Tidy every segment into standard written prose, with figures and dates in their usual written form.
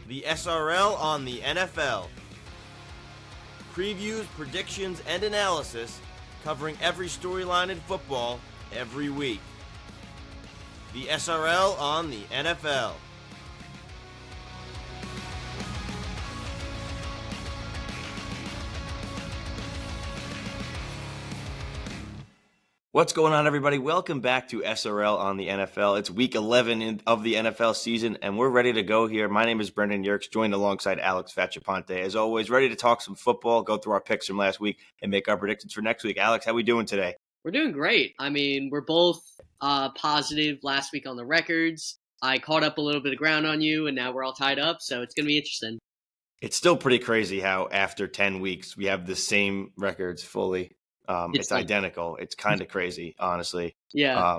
The SRL on the NFL. Previews, predictions, and analysis covering every storyline in football every week. The SRL on the NFL. What's going on, everybody? Welcome back to SRL on the NFL. It's week 11 of the NFL season, and we're ready to go here. My name is Brendan Yerkes, joined alongside Alex Fachaponte. As always, ready to talk some football, go through our picks from last week, and make our predictions for next week. Alex, how we doing today? We're doing great. I mean, we're both positive last week on the records. I caught up a little bit of ground on you, and now we're all tied up, so it's going to be interesting. It's still pretty crazy how after 10 weeks, we have the same records fully. It's identical. It's kind of crazy, honestly. Yeah.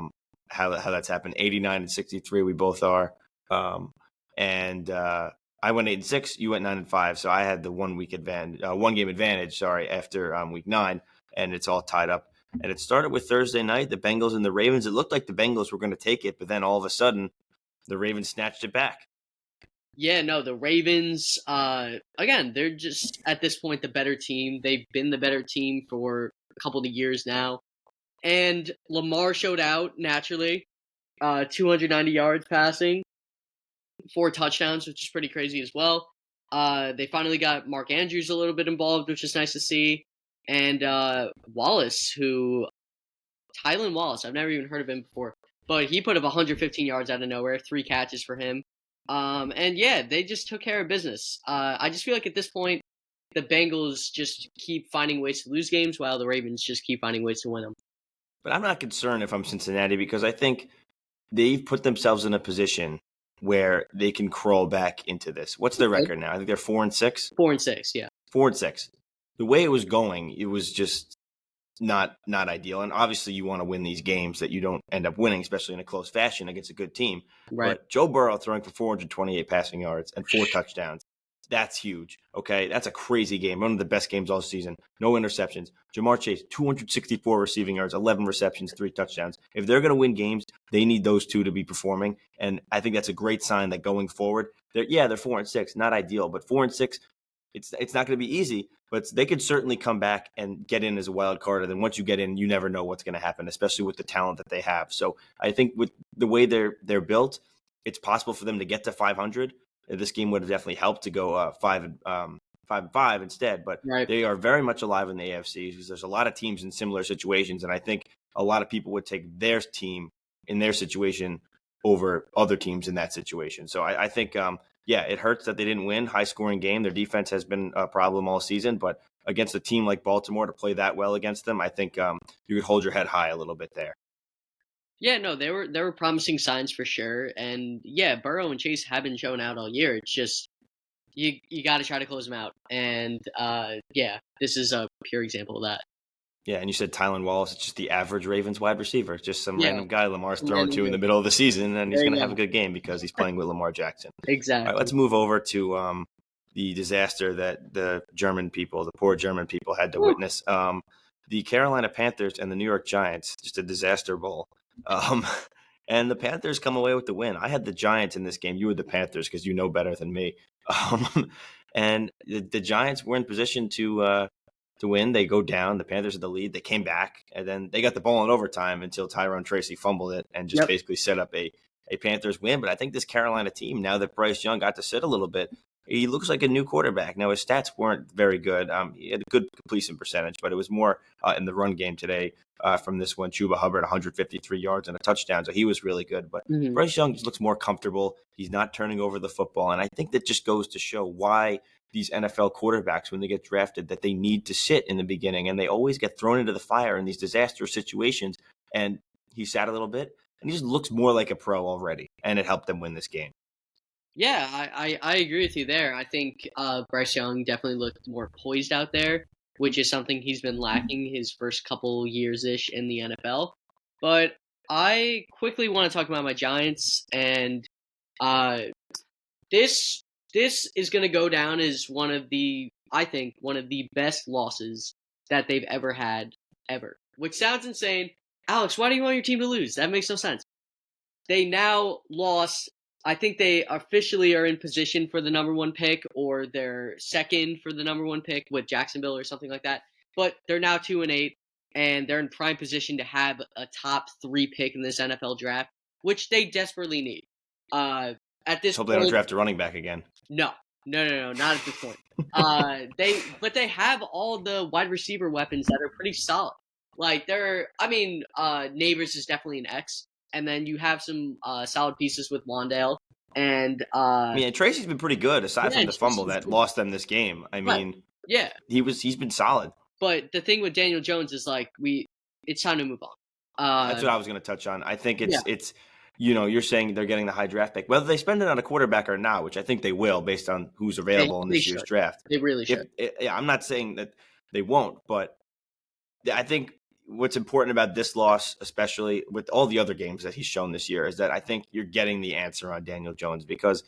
How that's happened. 89 and 63, we both are. I went 8-6. You went 9-5. So I had the 1 game advantage. After week 9, and it's all tied up. And it started with Thursday night, the Bengals and the Ravens. It looked like the Bengals were going to take it, but then all of a sudden, the Ravens snatched it back. Yeah, no, the Ravens, again, they're just at this point the better team. They've been the better team for a couple of years now. And Lamar showed out naturally, 290 yards passing, 4 touchdowns, which is pretty crazy as well. They finally got Mark Andrews a little bit involved, which is nice to see. And Tylan Wallace, I've never even heard of him before, but he put up 115 yards out of nowhere, 3 catches for him. And yeah, they just took care of business. I just feel like at this point, the Bengals just keep finding ways to lose games while the Ravens just keep finding ways to win them. But I'm not concerned if I'm Cincinnati because I think they've put themselves in a position where they can crawl back into this. What's their record now? I think they're 4-6. 4-6, yeah. 4-6. The way it was going, it was just not ideal. And obviously you want to win these games that you don't end up winning, especially in a close fashion against a good team. Right. But Joe Burrow throwing for 428 passing yards and 4 touchdowns. That's huge. Okay. That's a crazy game. One of the best games all season. No interceptions. Jamar Chase, 264 receiving yards, 11 receptions, 3 touchdowns. If they're going to win games, they need those two to be performing. And I think that's a great sign that going forward, they're 4-6, not ideal, but 4-6, it's not going to be easy, but they could certainly come back and get in as a wild card. And then once you get in, you never know what's going to happen, especially with the talent that they have. So I think with the way they're built, it's possible for them to get to 500. This game would have definitely helped to go 5-5 instead. But right. They are very much alive in the AFC because there's a lot of teams in similar situations, and I think a lot of people would take their team in their situation over other teams in that situation. So I think. It hurts that they didn't win. High-scoring game. Their defense has been a problem all season, but against a team like Baltimore to play that well against them, I think you could hold your head high a little bit there. Yeah, no, there were promising signs for sure, and yeah, Burrow and Chase have been showing out all year. It's just you got to try to close them out, and this is a pure example of that. Yeah, and you said Tylan Wallace. It's just the average Ravens wide receiver. Just some random guy Lamar's throwing to in the middle of the season, and he's going to have a good game because he's playing with Lamar Jackson. Exactly. All right, let's move over to the disaster that the poor German people had to witness. The Carolina Panthers and the New York Giants, just a disaster bowl. And the Panthers come away with the win. I had the Giants in this game. You were the Panthers because you know better than me. And the Giants were in position to win. They go down. The Panthers had the lead. They came back, and then they got the ball in overtime until Tyrone Tracy fumbled it and just basically set up a Panthers win. But I think this Carolina team, now that Bryce Young got to sit a little bit, he looks like a new quarterback. Now, his stats weren't very good. He had a good completion percentage, but it was more in the run game today from this one. Chuba Hubbard, 153 yards and a touchdown, so he was really good. But Bryce Young just looks more comfortable. He's not turning over the football, and I think that just goes to show why these NFL quarterbacks, when they get drafted, that they need to sit in the beginning, and they always get thrown into the fire in these disastrous situations. And he sat a little bit, and he just looks more like a pro already, and it helped them win this game. Yeah, I agree with you there. I think Bryce Young definitely looked more poised out there, which is something he's been lacking his first couple years-ish in the NFL. But I quickly want to talk about my Giants, and this is going to go down as one of the best losses that they've ever had, ever. Which sounds insane. Alex, why do you want your team to lose? That makes no sense. They now lost I think they officially are in position for the number one pick, or they're second for the number one pick with Jacksonville or something like that. But they're now 2-8, and they're in prime position to have a top 3 pick in this NFL draft, which they desperately need. At this Hope they don't point, draft a running back again. no, not at this point. They have all the wide receiver weapons that are pretty solid. Like Neighbors is definitely an X, and then you have some solid pieces with Wandale, and I mean, Tracy's been pretty good aside yeah, from the fumble Tracy's that good. lost them this game. I Right. mean, Yeah, he's been solid. but the thing with Daniel Jones is it's time to move on. That's what I was going to touch on. I think Yeah. it's you're saying they're getting the high draft pick, whether they spend it on a quarterback or not, which I think they will based on who's available in this year's draft. They really should. Yeah, I'm not saying that they won't, but I think what's important about this loss, especially with all the other games that he's shown this year, is that I think you're getting the answer on Daniel Jones because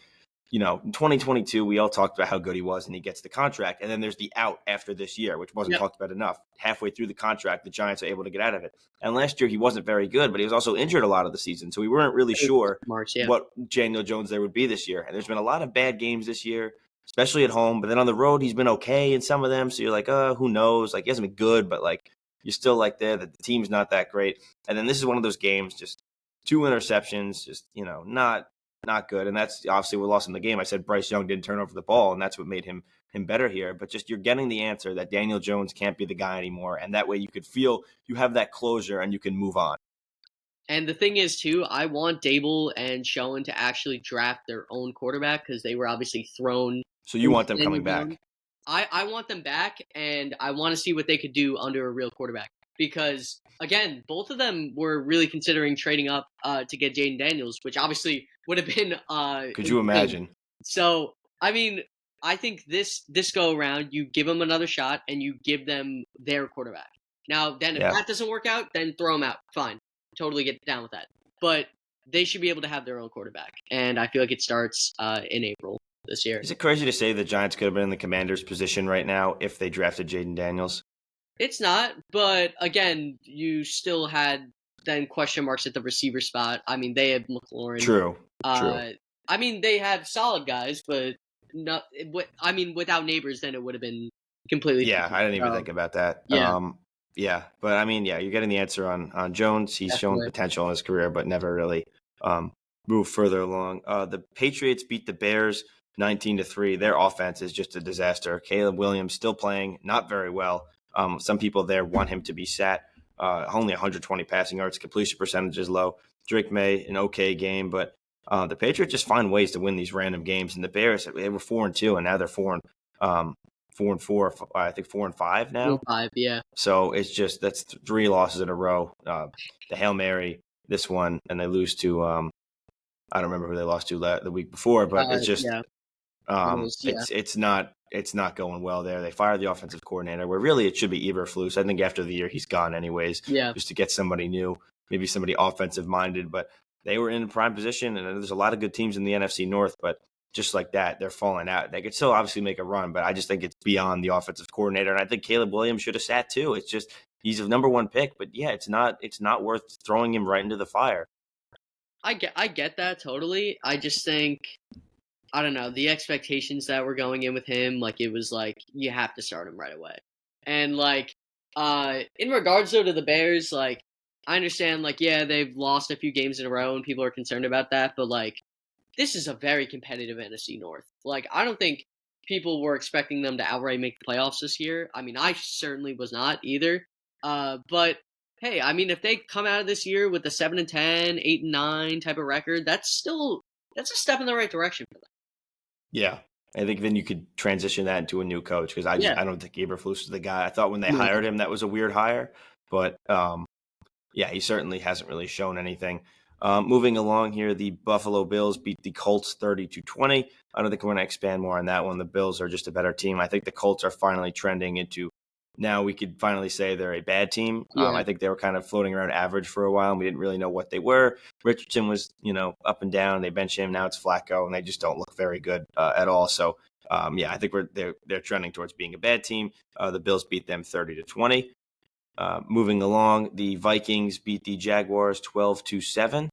in 2022, we all talked about how good he was and he gets the contract. And then there's the out after this year, which wasn't talked about enough. Halfway through the contract, the Giants are able to get out of it. And last year, he wasn't very good, but he was also injured a lot of the season. So we weren't really sure what Daniel Jones there would be this year. And there's been a lot of bad games this year, especially at home. But then on the road, he's been okay in some of them. So you're like, who knows? Like, he hasn't been good, but like, you're still like there that the team's not that great. And then this is one of those games, just 2 interceptions, just, not good. And that's obviously we're lost in the game. I said Bryce Young didn't turn over the ball, and that's what made him better here. But just you're getting the answer that Daniel Jones can't be the guy anymore. And that way you could feel you have that closure and you can move on. And the thing is, too, I want Dable and Schoen to actually draft their own quarterback because they were obviously thrown. So you want them coming back? I want them back, and I want to see what they could do under a real quarterback. Because, again, both of them were really considering trading up to get Jaden Daniels, which obviously would have been could you imagine? So, I mean, I think this go around, you give them another shot, and you give them their quarterback. Now, then if that doesn't work out, then throw them out. Fine. Totally get down with that. But they should be able to have their own quarterback. And I feel like it starts in April this year. Is it crazy to say the Giants could have been in the Commanders' position right now if they drafted Jaden Daniels? It's not, but again, you still had then question marks at the receiver spot. I mean, they have McLaurin. True. I mean, they have solid guys, but not. I mean, without Neighbors, then it would have been completely. Yeah, different. I didn't even think about that. Yeah. But I mean, you're getting the answer on Jones. He's shown potential in his career, but never really moved further along. The Patriots beat the Bears 19-3. Their offense is just a disaster. Caleb Williams still playing not very well. Some people there want him to be sat. Only 120 passing yards. Completion percentage is low. Drake May, an okay game, but the Patriots just find ways to win these random games. And the Bears, they were 4-2, and now they're 4-4. I think 4-5 now. 4-5, yeah. So it's just that's 3 losses in a row. The Hail Mary, this one, and they lose to I don't remember who they lost to the week before, but it's just it's not going well there. They fired the offensive coordinator, where really it should be Eberflus. I think after the year he's gone anyways. Yeah. Just to get somebody new, maybe somebody offensive minded. But they were in a prime position, and there's a lot of good teams in the NFC North, but just like that, they're falling out. They could still obviously make a run, but I just think it's beyond the offensive coordinator. And I think Caleb Williams should have sat too. It's just he's a number 1 pick, but yeah, it's not worth throwing him right into the fire. I get that totally. I just think I don't know, the expectations that were going in with him, like it was like you have to start him right away. And like in regards though to the Bears, like I understand like yeah, they've lost a few games in a row and people are concerned about that, but like this is a very competitive NFC North. Like I don't think people were expecting them to outright make the playoffs this year. I mean, I certainly was not either. But hey, I mean if they come out of this year with a 7-10, 8-9 type of record, that's a step in the right direction for them. Yeah, I think then you could transition that into a new coach because I don't think Eberflus is the guy. I thought when they hired him that was a weird hire, but he certainly hasn't really shown anything. Moving along here, the Buffalo Bills beat the Colts 30-20. I don't think we're going to expand more on that one. The Bills are just a better team. I think the Colts are finally trending into now we could finally say they're a bad team. Yeah. I think they were kind of floating around average for a while, and we didn't really know what they were. Richardson was, up and down. They bench him. Now it's Flacco, and they just don't look very good at all. So, I think they're trending towards being a bad team. The Bills beat them 30-20. Moving along, the Vikings beat the Jaguars 12-7.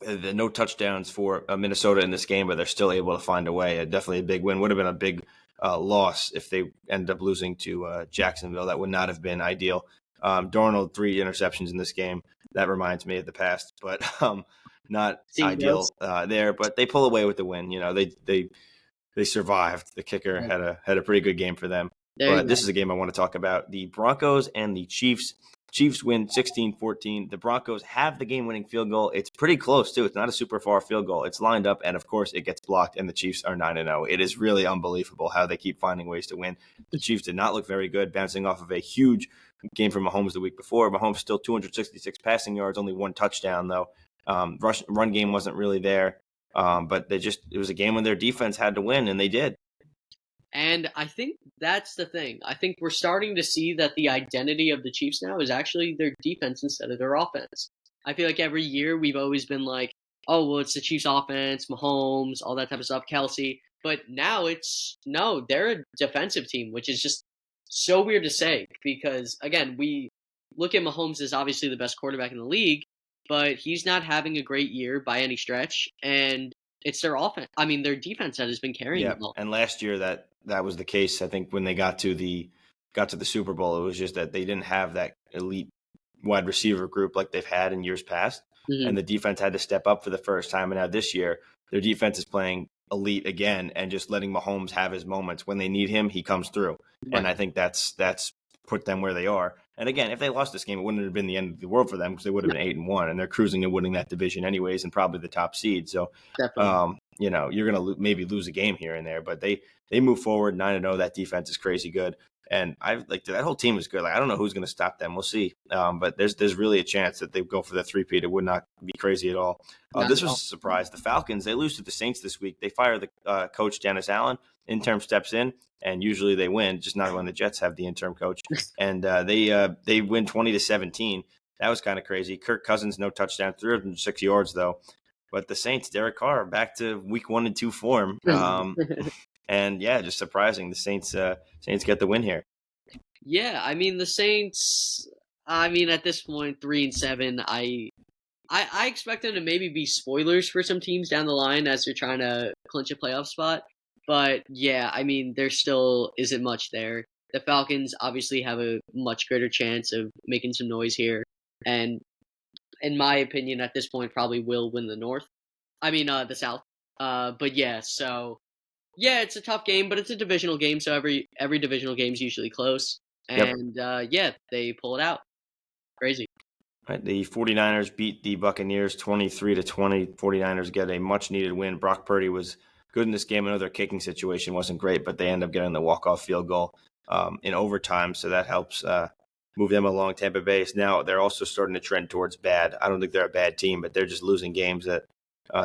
the no touchdowns for Minnesota in this game, but they're still able to find a way. Definitely a big win. Would have been a big loss if they ended up losing to Jacksonville. That would not have been ideal. Darnold 3 interceptions in this game. That reminds me of the past, but not Seeing ideal those. there. But they pull away with the win. They survived. The kicker had a pretty good game for them. There you But go. this is a game I want to talk about. The Broncos and the Chiefs. Chiefs win 16-14. The Broncos have the game-winning field goal. It's pretty close, too. It's not a super far field goal. It's lined up, and, of course, it gets blocked, and the Chiefs are 9-0. It is really unbelievable how they keep finding ways to win. The Chiefs did not look very good, bouncing off of a huge game from Mahomes the week before. Mahomes still 266 passing yards, only 1 touchdown, though. Run game wasn't really there. But it was a game when their defense had to win, and they did. And I think that's the thing. I think we're starting to see that the identity of the Chiefs now is actually their defense instead of their offense. I feel like every year we've always been like, oh, well, it's the Chiefs offense, Mahomes, all that type of stuff, Kelsey. But now no, they're a defensive team, which is just so weird to say because, again, we look at Mahomes as obviously the best quarterback in the league, but he's not having a great year by any stretch. And it's their offense. I mean, their defense that has been carrying Yeah, them all. and last year that was the case. I think when they got to the Super Bowl, it was just that they didn't have that elite wide receiver group like they've had in years past, and the defense had to step up for the first time. And now this year, their defense is playing elite again and just letting Mahomes have his moments. When they need him, he comes through, Right. and I think that's put them where they are. And again, if they lost this game, it wouldn't have been the end of the world for them because they would have been 8-1, and they're cruising to winning that division anyways, and probably the top seed. So, Definitely. you're going to maybe lose a game here and there, but they move forward 9-0. That defense is crazy good, and I like that whole team is good. Like I don't know who's going to stop them. We'll see. But there's really a chance that they go for the three-peat. It would not be crazy at all. Not This at was all. a surprise. The Falcons, they lose to the Saints this week. They fire the coach Dennis Allen. Interim steps in, and usually they win. Just not when the Jets have the interim coach. And they win 20-17. That was kind of crazy. Kirk Cousins, no touchdown, 306 yards though. But the Saints, Derek Carr, back to week 1 and 2 form. And yeah, just surprising. The Saints get the win here. Yeah, I mean the Saints. I mean at this point, 3-7. I expect them to maybe be spoilers for some teams down the line as they're trying to clinch a playoff spot. But yeah, I mean there still isn't much there. The Falcons obviously have a much greater chance of making some noise here, and in my opinion, at this point, probably will win the North. I mean the South. But yeah, so. Yeah, it's a tough game, but it's a divisional game, so every divisional game is usually close. Yep. And yeah, they pull it out. Crazy. Right, the 49ers beat the Buccaneers 23-20. 49ers get a much-needed win. Brock Purdy was good in this game. I know their kicking situation wasn't great, but they end up getting the walk-off field goal in overtime, so that helps move them along. Tampa Bay is now they're also starting to trend towards bad. I don't think they're a bad team, but they're just losing games that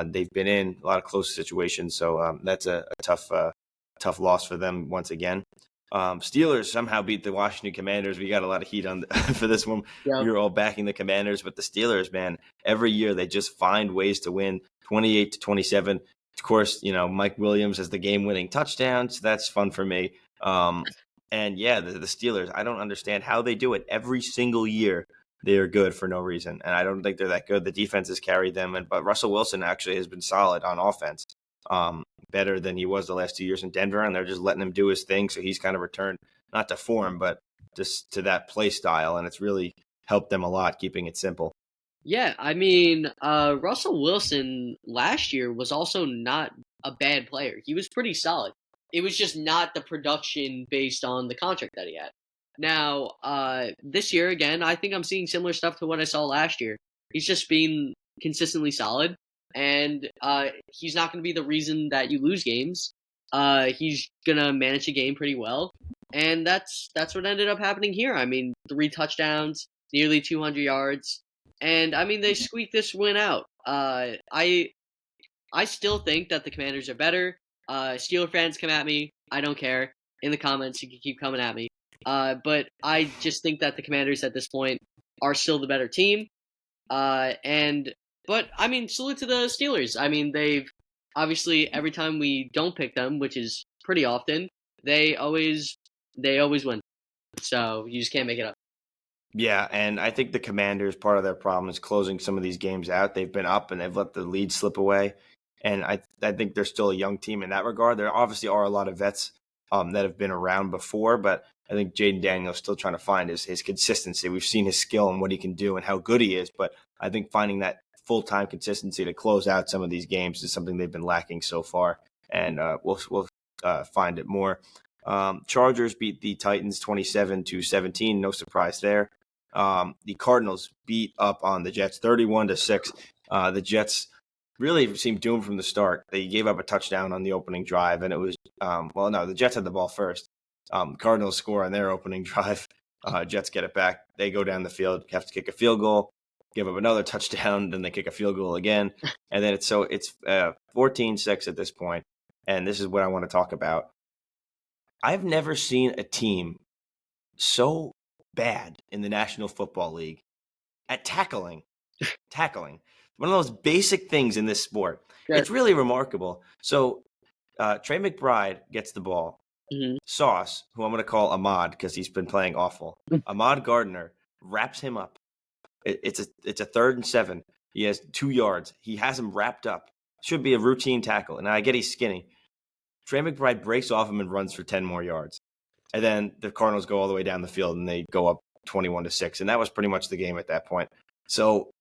they've been in, a lot of close situations. So that's a tough loss for them once again. Steelers somehow beat the Washington Commanders. We got a lot of heat on for this one. Yeah. We were all backing the Commanders, but the Steelers, man, every year they just find ways to win. 28-27. Of course, Mike Williams has the game-winning touchdown, so that's fun for me. And yeah, the Steelers, I don't understand how they do it every single year. They are good for no reason, and I don't think they're that good. The defense has carried them, but Russell Wilson actually has been solid on offense. Better than he was the last 2 years in Denver, and they're just letting him do his thing. So he's kind of returned not to form, but just to that play style, and it's really helped them a lot, keeping it simple. Yeah, I mean, Russell Wilson last year was also not a bad player. He was pretty solid. It was just not the production based on the contract that he had. Now, this year, again, I think I'm seeing similar stuff to what I saw last year. He's just being consistently solid, and he's not going to be the reason that you lose games. He's going to manage the game pretty well, and that's what ended up happening here. I mean, 3 touchdowns, nearly 200 yards, and I mean they squeaked this win out. I still think that the Commanders are better. Steeler fans come at me. I don't care. In the comments, you can keep coming at me. But I just think that the Commanders at this point are still the better team. But I mean, salute to the Steelers. I mean, they've obviously every time we don't pick them, which is pretty often, they always win. So you just can't make it up. Yeah, and I think the Commanders, part of their problem is closing some of these games out. They've been up and they've let the lead slip away. And I think they're still a young team in that regard. There obviously are a lot of vets that have been around before, but I think Jaden Daniels still trying to find his consistency. We've seen his skill and what he can do and how good he is, but I think finding that full-time consistency to close out some of these games is something they've been lacking so far, and we'll find it more. Chargers beat the Titans 27-17. No surprise there. The Cardinals beat up on the Jets 31-6. The Jets really seemed doomed from the start. They gave up a touchdown on the opening drive, and it was the Jets had the ball first. Cardinals score on their opening drive. Jets get it back. They go down the field, have to kick a field goal, give up another touchdown, then they kick a field goal again, and then it's 14-6 at this point. And this is what I want to talk about. I've never seen a team so bad in the National Football League at tackling. One of those basic things in this sport. Sure. It's really remarkable. So Trey McBride gets the ball. Mm-hmm. Sauce, who I'm going to call Ahmad because he's been playing awful. Ahmad Gardner wraps him up. It's a 3rd and 7. He has 2 yards. He has him wrapped up. Should be a routine tackle. And I get he's skinny. Trey McBride breaks off him and runs for 10 more yards. And then the Cardinals go all the way down the field and they go up 21-6. And that was pretty much the game at that point. So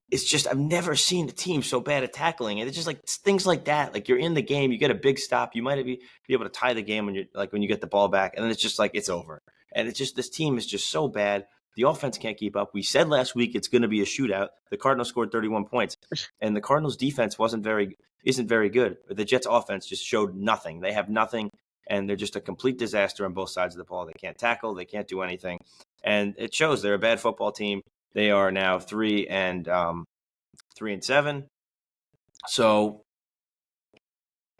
it's just, I've never seen a team so bad at tackling. And it's just like things like that. Like you're in the game, you get a big stop. You might be able to tie the game when you get the ball back. And then it's just like, it's over. And it's just, this team is just so bad. The offense can't keep up. We said last week it's going to be a shootout. The Cardinals scored 31 points. And the Cardinals defense isn't very good. But the Jets offense just showed nothing. They have nothing. And they're just a complete disaster on both sides of the ball. They can't tackle. They can't do anything. And it shows they're a bad football team. They are now 3-7. So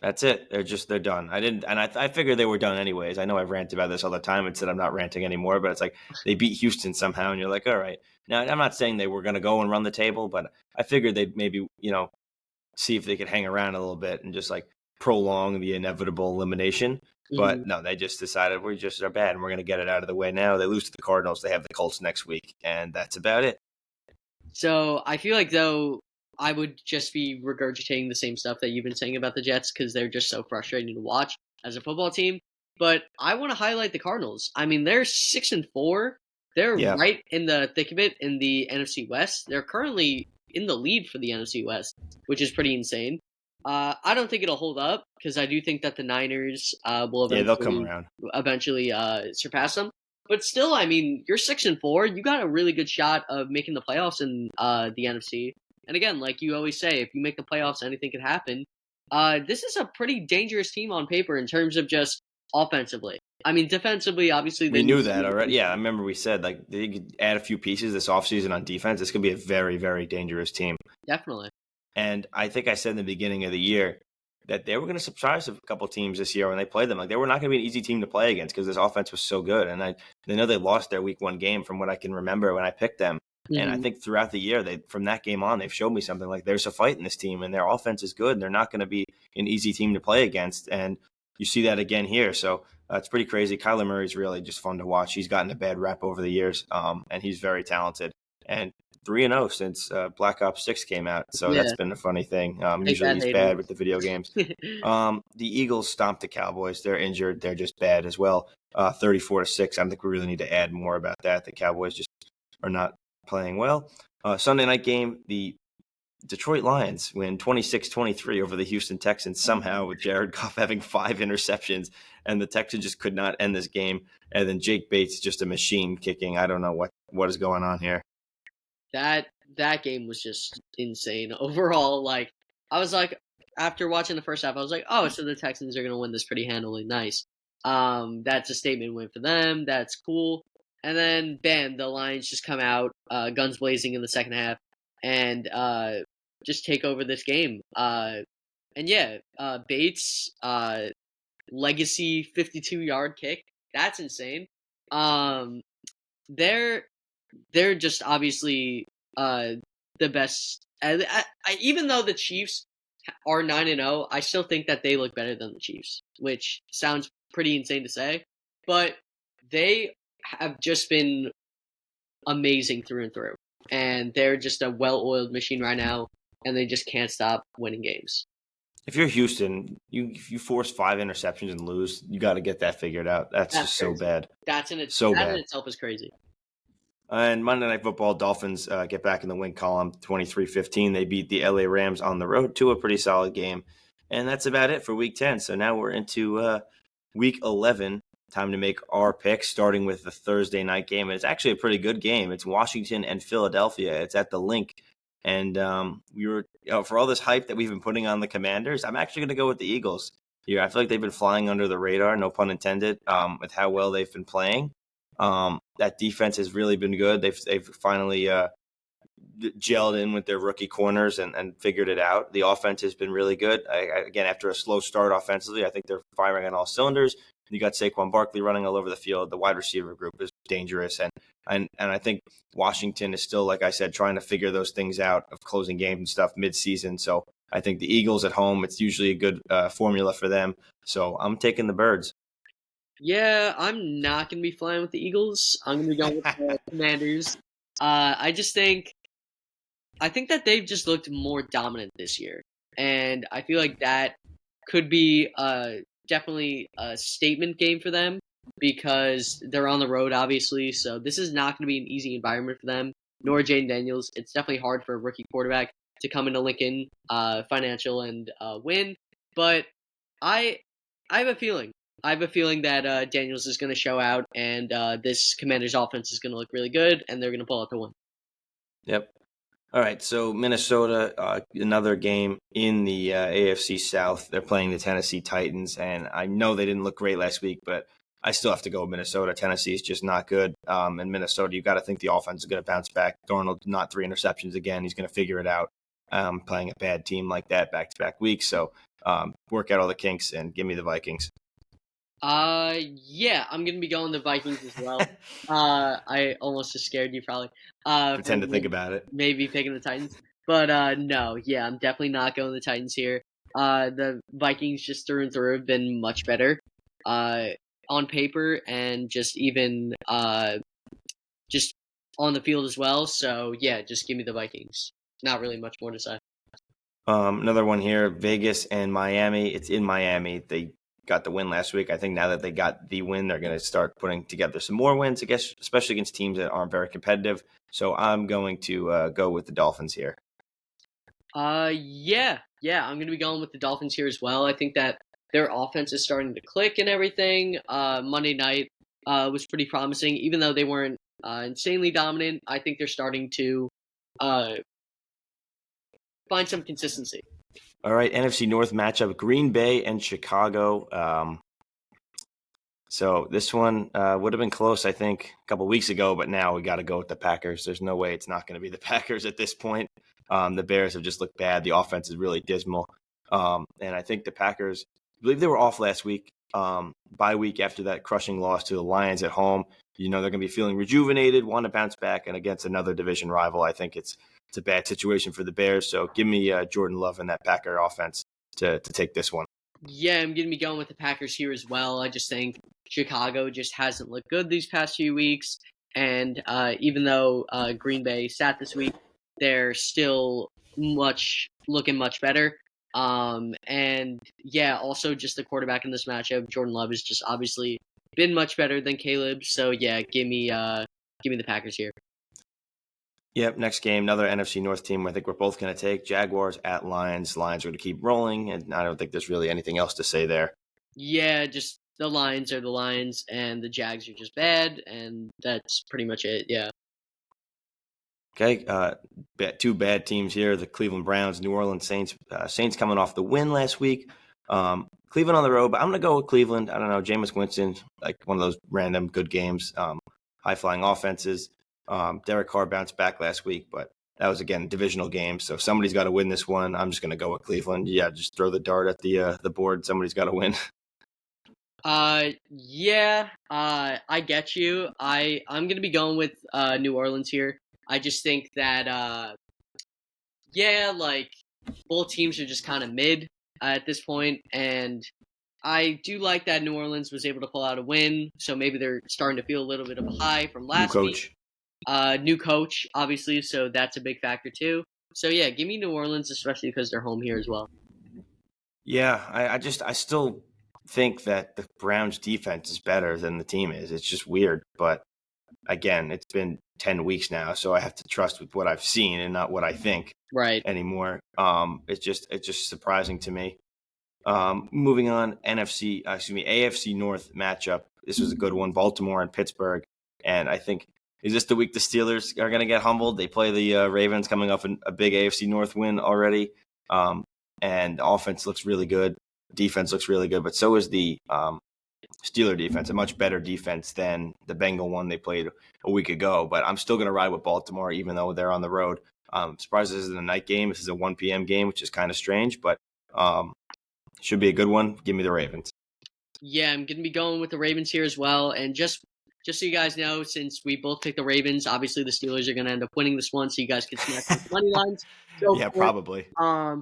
that's it. They're done. I figured they were done anyways. I know I've ranted about this all the time and said I'm not ranting anymore, but it's like they beat Houston somehow, and you're like, all right. Now I'm not saying they were going to go and run the table, but I figured they'd maybe see if they could hang around a little bit and just like prolong the inevitable elimination. But no, they just decided we just are bad and we're going to get it out of the way now. They lose to the Cardinals. They have the Colts next week, and that's about it. So I feel like, though, I would just be regurgitating the same stuff that you've been saying about the Jets because they're just so frustrating to watch as a football team. But I want to highlight the Cardinals. I mean, they're 6-4. They're right in the thick of it in the NFC West. They're currently in the lead for the NFC West, which is pretty insane. I don't think it'll hold up because I do think that the Niners will they'll come around. eventually surpass them. But still, I mean, you're 6-4. You got a really good shot of making the playoffs in the NFC. And again, like you always say, if you make the playoffs, anything could happen. This is a pretty dangerous team on paper in terms of just offensively. I mean, defensively, obviously. We knew that already. Yeah, I remember we said like they could add a few pieces this offseason on defense. This could be a very, very dangerous team. Definitely. And I think I said in the beginning of the year that they were going to surprise a couple teams this year when they played them. Like they were not going to be an easy team to play against because this offense was so good. And I know they lost their week 1 game from what I can remember when I picked them. Mm-hmm. And I think throughout the year, from that game on, they've showed me something like there's a fight in this team and their offense is good. And they're not going to be an easy team to play against. And you see that again here. So it's pretty crazy. Kyler Murray's really just fun to watch. He's gotten a bad rap over the years, and he's very talented. And 3-0 since Black Ops 6 came out. So that's been a funny thing. Usually he's bad with the video games. The Eagles stomped the Cowboys. They're injured. They're just bad as well. 34-6. I think we really need to add more about that. The Cowboys just are not playing well. Sunday night game, the Detroit Lions win 26-23 over the Houston Texans somehow with Jared Goff having 5 interceptions, and the Texans just could not end this game. And then Jake Bates just a machine kicking. I don't know what is going on here. That game was just insane overall. Like I was like, after watching the first half, I was like, oh, so the Texans are gonna win this pretty handily. Nice. That's a statement win for them. That's cool. And then bam, the Lions just come out, guns blazing in the second half, and just take over this game. Bates, legacy 52-yard kick. That's insane. They're just obviously the best. Even though the Chiefs are 9-0, I still think that they look better than the Chiefs, which sounds pretty insane to say, but they have just been amazing through and through. And they're just a well-oiled machine right now, and they just can't stop winning games. If you're Houston, if you force 5 interceptions and lose, you got to get that figured out. That's just so Crazy. bad. That So in bad. itself is crazy. And Monday Night Football, Dolphins get back in the win column 23-15. They beat the LA Rams on the road to a pretty solid game. And that's about it for week 10. So now we're into week 11. Time to make our picks, starting with the Thursday night game. And it's actually a pretty good game. It's Washington and Philadelphia. It's at the Link. And we were, for all this hype that we've been putting on the Commanders, I'm actually going to go with the Eagles here. I feel like they've been flying under the radar, no pun intended, with how well they've been playing. That defense has really been good. They've finally gelled in with their rookie corners and figured it out. The offense has been really good. Again, after a slow start offensively, I think they're firing on all cylinders. You got Saquon Barkley running all over the field. The wide receiver group is dangerous. And I think Washington is still, like I said, trying to figure those things out of closing games and stuff mid-season. So I think the Eagles at home, it's usually a good formula for them. So I'm taking the Birds. Yeah, I'm not going to be flying with the Eagles. I'm going to be going with the Commanders. I think that they've just looked more dominant this year. And I feel like that could be definitely a statement game for them because they're on the road, obviously. So this is not going to be an easy environment for them, nor Jaden Daniels. It's definitely hard for a rookie quarterback to come into Lincoln Financial and win. But I have a feeling. I have a feeling that Daniels is going to show out, and this Commanders offense is going to look really good, and they're going to pull out the win. Yep. All right, so Minnesota, another game in the AFC South. They're playing the Tennessee Titans, and I know they didn't look great last week, but I still have to go with Minnesota. Tennessee is just not good. And Minnesota, you've got to think the offense is going to bounce back. Darnold, not 3 interceptions again. He's going to figure it out playing a bad team like that back-to-back weeks. So work out all the kinks and give me the Vikings. Yeah, I'm gonna be going the Vikings as well. I almost just scared you probably. Pretend to think about it. Maybe picking the Titans, but no, yeah, I'm definitely not going the Titans here. The Vikings just through and through have been much better, on paper and just even just on the field as well. So yeah, just give me the Vikings. Not really much more to say. Another one here, Vegas and Miami. It's in Miami. They got the win last week. I think now that they got the win, they're going to start putting together some more wins, I guess, especially against teams that aren't very competitive. So I'm going to go with the Dolphins here. Yeah, I'm gonna be going with the Dolphins here as well. I think that their offense is starting to click and everything. Monday night was pretty promising, even though they weren't insanely dominant. I think they're starting to find some consistency. All right, NFC North matchup, Green Bay and Chicago. So this one would have been close, I think, a couple weeks ago, but now we got to go with the Packers. There's no way it's not going to be the Packers at this point. The Bears have just looked bad. The offense is really dismal. And I think the Packers, I believe they were off last week, bye week after that crushing loss to the Lions at home. They're going to be feeling rejuvenated, want to bounce back, and against another division rival, I think it's a bad situation for the Bears. So give me Jordan Love and that Packer offense to take this one. Yeah, I'm going to be going with the Packers here as well. I just think Chicago just hasn't looked good these past few weeks. And even though Green Bay sat this week, they're still looking much better. And yeah, also just the quarterback in this matchup, Jordan Love, has just obviously been much better than Caleb. So yeah, give me the Packers here. Yep, next game, another NFC North team I think we're both going to take. Jaguars at Lions. Lions are going to keep rolling, and I don't think there's really anything else to say there. Yeah, just the Lions are the Lions, and the Jags are just bad, and that's pretty much it, yeah. Okay, two bad teams here, the Cleveland Browns, New Orleans Saints. Saints coming off the win last week. Cleveland on the road, but I'm going to go with Cleveland. I don't know, Jameis Winston, like one of those random good games, high-flying offenses. Derek Carr bounced back last week, but that was, again, divisional game. So somebody's got to win this one. I'm just going to go with Cleveland. Yeah, just throw the dart at the board. Somebody's got to win. Yeah, I get you. I'm going to be going with New Orleans here. I just think that, yeah, like, both teams are just kind of mid at this point, and I do like that New Orleans was able to pull out a win, so maybe they're starting to feel a little bit of a high from New last week. coach. New coach, obviously, so that's a big factor too. So yeah, give me New Orleans, especially because they're home here as well. Yeah, I still think that the Browns defense is better than the team is. It's just weird, but again, it's been 10 weeks now, so I have to trust with what I've seen and not what I think Right. anymore. It's just surprising to me. Moving on, AFC North matchup. This was a good one, Baltimore and Pittsburgh, and I think is this the week the Steelers are going to get humbled? They play the Ravens coming off a big AFC North win already, and the offense looks really good, defense looks really good, but so is the Steeler defense, a much better defense than the Bengal one they played a week ago. But I'm still going to ride with Baltimore, even though they're on the road. Surprised this isn't a night game. This is a 1 p.m. game, which is kind of strange, but should be a good one. Give me the Ravens. Yeah, I'm gonna be going with the Ravens here as well. And just so you guys know, since we both picked the Ravens, obviously the Steelers are gonna end up winning this one, so you guys can smash the money lines. Go Yeah, for it. probably.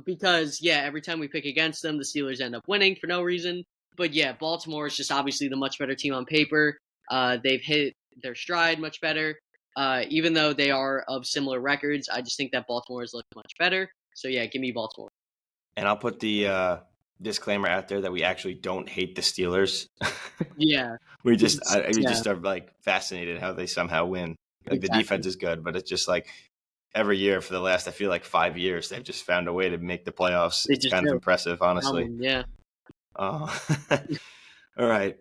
Because yeah, every time we pick against them, the Steelers end up winning for no reason. But yeah, Baltimore is just obviously the much better team on paper. They've hit their stride much better. Even though they are of similar records, I just think that Baltimore has looked much better. So yeah, give me Baltimore. And I'll put the disclaimer out there that we actually don't hate the Steelers. Yeah. we Yeah, just are like fascinated how they somehow win. Like the exactly. defense is good, but it's just like every year for the last, I feel like 5 years, they've just found a way to make the playoffs. They It's just kind of do. impressive, honestly. Yeah. Uh, all right.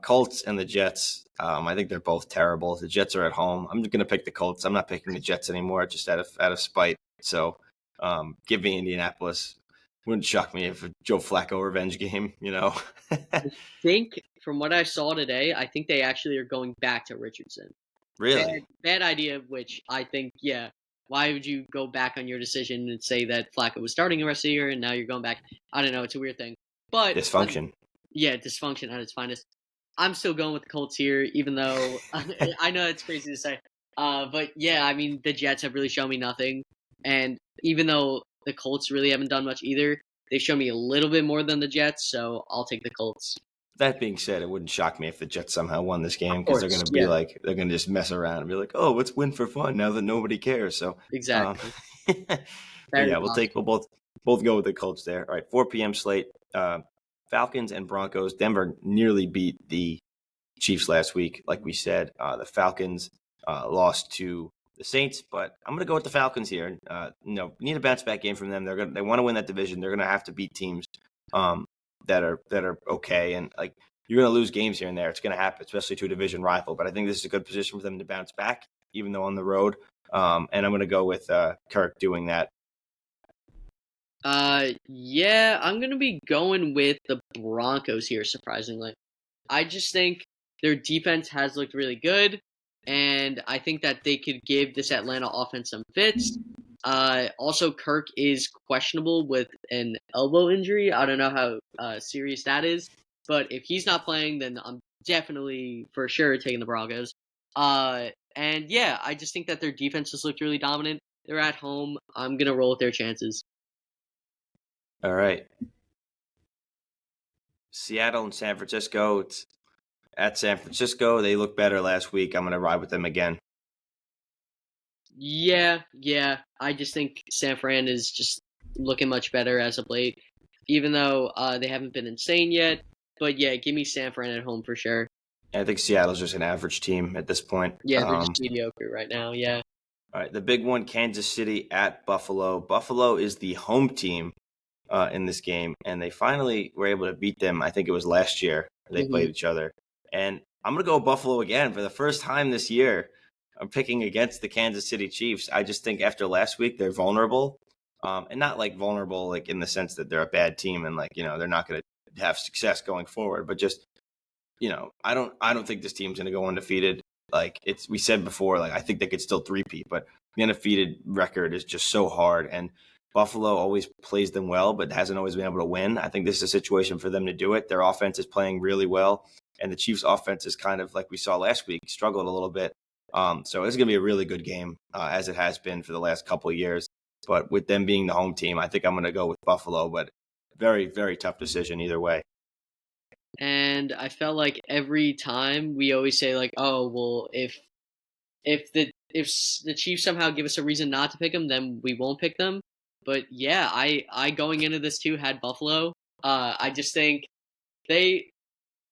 Colts and the Jets. I think they're both terrible. The Jets are at home. I'm just going to pick the Colts. I'm not picking the Jets anymore, just out of spite. So give me Indianapolis. Wouldn't shock me if a Joe Flacco revenge game, I think from what I saw today, I think they actually are going back to Richardson. Really? Bad idea, which I think, yeah. Why would you go back on your decision and say that Flacco was starting the rest of the year and now you're going back? I don't know. It's a weird thing. But Dysfunction. yeah, dysfunction at its finest. I'm still going with the Colts here, even though I know it's crazy to say. But yeah, I mean, the Jets have really shown me nothing. And even though the Colts really haven't done much either, they've shown me a little bit more than the Jets, so I'll take the Colts. That being said, it wouldn't shock me if the Jets somehow won this Of game because they're going course, to be yeah, like, they're going to just mess around and be like, oh, let's win for fun now that nobody cares. So, um, exactly. but Very yeah, possible. we'll both go with the Colts there. All right, 4 p.m. slate. Falcons and Broncos. Denver nearly beat the Chiefs last week, like we said. The Falcons lost to the Saints, but I'm going to go with the Falcons here. Need a bounce back game from them. They want to win that division. They're going to have to beat teams that are okay, and like you're going to lose games here and there. It's going to happen, especially to a division rival. But I think this is a good position for them to bounce back, even though on the road. And I'm going to go with Kirk doing that. Yeah, I'm gonna be going with the Broncos here, surprisingly. I just think their defense has looked really good, and I think that they could give this Atlanta offense some fits. Also, Kirk is questionable with an elbow injury. I don't know how serious that is, but if he's not playing, then I'm definitely for sure taking the Broncos. And yeah, I just think that their defense has looked really dominant. They're at home. I'm gonna roll with their chances. All right, Seattle and San Francisco. It's at San Francisco. They look better last week. I'm going to ride with them again. Yeah. I just think San Fran is just looking much better as of late, even though they haven't been insane yet. But yeah, give me San Fran at home for sure. I think Seattle's just an average team at this point. Yeah, they're just mediocre right now. Yeah. All right, the big one, Kansas City at Buffalo. Buffalo is the home team in this game, and they finally were able to beat them. I think it was last year they hmm played each other. And I'm going to go Buffalo again for the first time this year. I'm picking against the Kansas City Chiefs. I just think after last week, they're vulnerable. And not like vulnerable like in the sense that they're a bad team and like, they're not going to have success going forward, but just I don't think this team's going to go undefeated. Like we said before, like I think they could still three-peat, but the undefeated record is just so hard. And Buffalo always plays them well, but hasn't always been able to win. I think this is a situation for them to do it. Their offense is playing really well, and the Chiefs' offense is kind of like we saw last week, struggled a little bit. So it's going to be a really good game, as it has been for the last couple of years. But with them being the home team, I think I'm going to go with Buffalo. But very, very tough decision either way. And I felt like every time we always say like, oh well, if the if the Chiefs somehow give us a reason not to pick them, then we won't pick them. But yeah, I going into this too had Buffalo. I just think they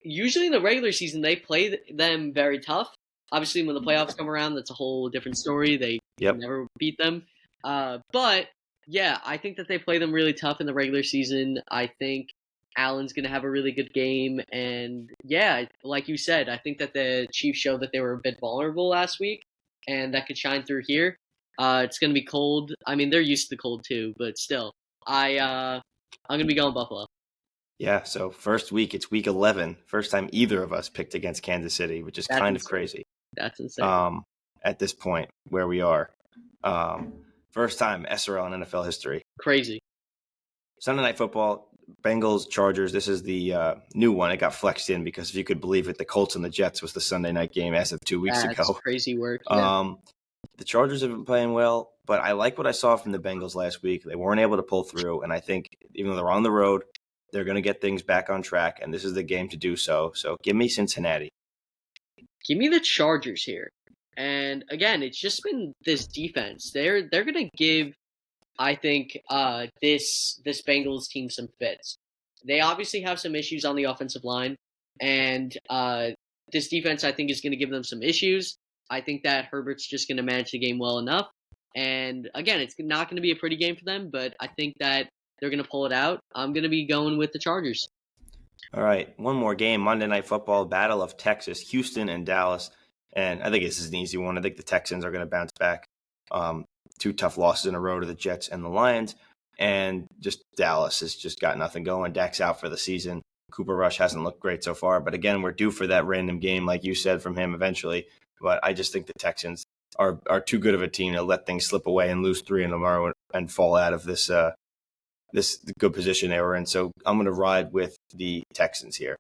usually in the regular season they play them very tough. Obviously, when the playoffs come around, that's a whole different story. They Yep. never beat them. But yeah, I think that they play them really tough in the regular season. I think Allen's going to have a really good game. And yeah, like you said, I think that the Chiefs showed that they were a bit vulnerable last week, and that could shine through here. It's going to be cold. I mean, they're used to the cold too, but still, I'm going to be going Buffalo. Yeah, so first week, it's week 11. First time either of us picked against Kansas City, which is That's kind of insane. crazy. That's insane. At this point where we are. First time SRL in NFL history. Crazy. Sunday Night Football, Bengals, Chargers. This is the new one. It got flexed in because if you could believe it, the Colts and the Jets was the Sunday night game as of 2 weeks That's ago. crazy work. Yeah. The Chargers have been playing well, but I like what I saw from the Bengals last week. They weren't able to pull through, and I think even though they're on the road, they're going to get things back on track, and this is the game to do so. So give me Cincinnati. Give me the Chargers here. And again, it's just been this defense. They're gonna give, I think, this Bengals team some fits. They obviously have some issues on the offensive line, and this defense I think is going to give them some issues. I think that Herbert's just going to manage the game well enough. And again, it's not going to be a pretty game for them, but I think that they're going to pull it out. I'm going to be going with the Chargers. All right, one more game, Monday Night Football, Battle of Texas, Houston and Dallas. And I think this is an easy one. I think the Texans are going to bounce back. Two tough losses in a row to the Jets and the Lions. And just Dallas has just got nothing going. Dak's out for the season. Cooper Rush hasn't looked great so far. But again, we're due for that random game, like you said, from him eventually. But I just think the Texans are too good of a team to let things slip away and lose 3 in a row and fall out of this good position they were in. So I'm going to ride with the Texans here.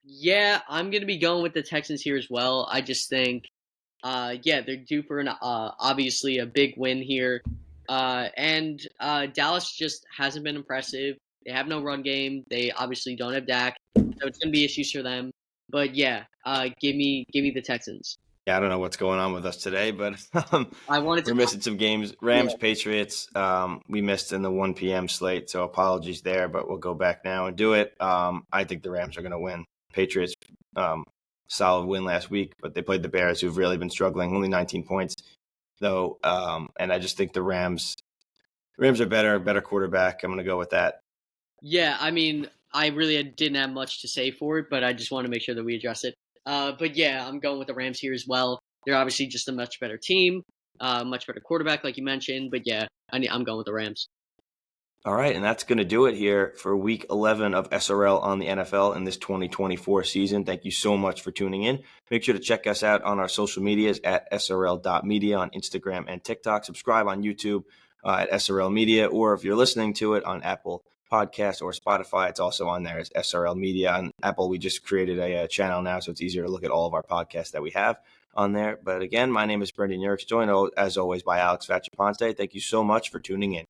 Yeah, I'm going to be going with the Texans here as well. I just think, they're due for an obviously a big win here. And Dallas just hasn't been impressive. They have no run game. They obviously don't have Dak, so it's going to be issues for them. But yeah, give me the Texans. Yeah, I don't know what's going on with us today, but we're missing some games. Rams, yeah. Patriots, we missed in the 1 p.m. slate, so apologies there, but we'll go back now and do it. I think the Rams are going to win. Patriots, solid win last week, but they played the Bears, who've really been struggling, only 19 points, though. And I just think the Rams are better quarterback. I'm going to go with that. Yeah, I mean, I really didn't have much to say for it, but I just want to make sure that we address it. But yeah, I'm going with the Rams here as well. They're obviously just a much better team, much better quarterback, like you mentioned. But yeah, I'm going with the Rams. All right, and that's going to do it here for Week 11 of SRL on the NFL in this 2024 season. Thank you so much for tuning in. Make sure to check us out on our social medias at srl.media on Instagram and TikTok. Subscribe on YouTube at SRL Media, or if you're listening to it on Apple Podcast or Spotify, it's also on there as SRL Media. On Apple, we just created a channel now, so it's easier to look at all of our podcasts that we have on there. But again, my name is Brendan Yerkes, joined as always by Alex Vachaponte. Thank you so much for tuning in.